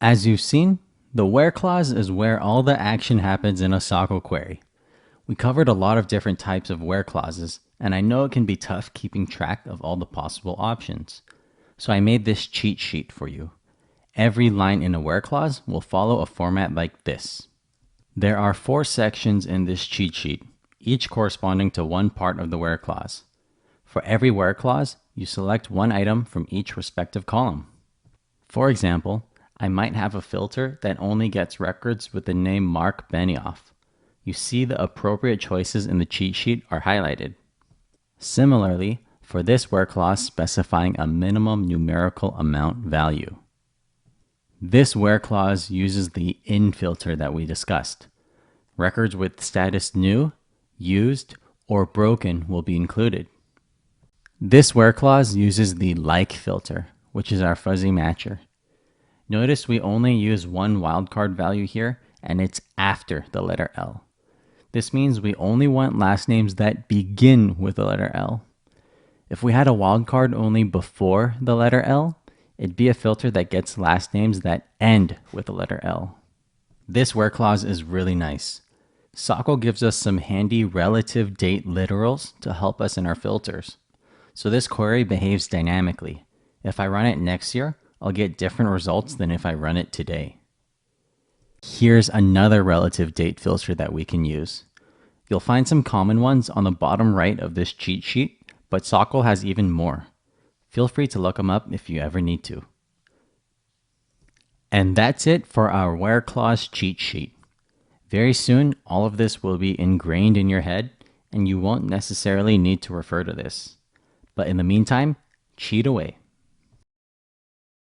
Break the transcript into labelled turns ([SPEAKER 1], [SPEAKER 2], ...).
[SPEAKER 1] As you've seen, the where clause is where all the action happens in a SOQL query. We covered a lot of different types of where clauses, and I know it can be tough keeping track of all the possible options. So I made this cheat sheet for you. Every line in a where clause will follow a format like this. There are 4 sections in this cheat sheet, each corresponding to one part of the where clause. For every where clause, you select one item from each respective column. For example, I might have a filter that only gets records with the name Mark Benioff. You see the appropriate choices in the cheat sheet are highlighted. Similarly, for this where clause specifying a minimum numerical amount value. This where clause uses the in filter that we discussed. Records with status new, used, or broken will be included. This where clause uses the like filter, which is our fuzzy matcher. Notice we only use one wildcard value here, and it's after the letter L. This means we only want last names that begin with the letter L. If we had a wildcard only before the letter L, it'd be a filter that gets last names that end with the letter L. This where clause is really nice. SOQL gives us some handy relative date literals to help us in our filters. So this query behaves dynamically. If I run it next year, I'll get different results than if I run it today. Here's another relative date filter that we can use. You'll find some common ones on the bottom right of this cheat sheet, but SOQL has even more. Feel free to look them up if you ever need to. And that's it for our where clause cheat sheet. Very soon, all of this will be ingrained in your head, and you won't necessarily need to refer to this. But in the meantime, cheat away.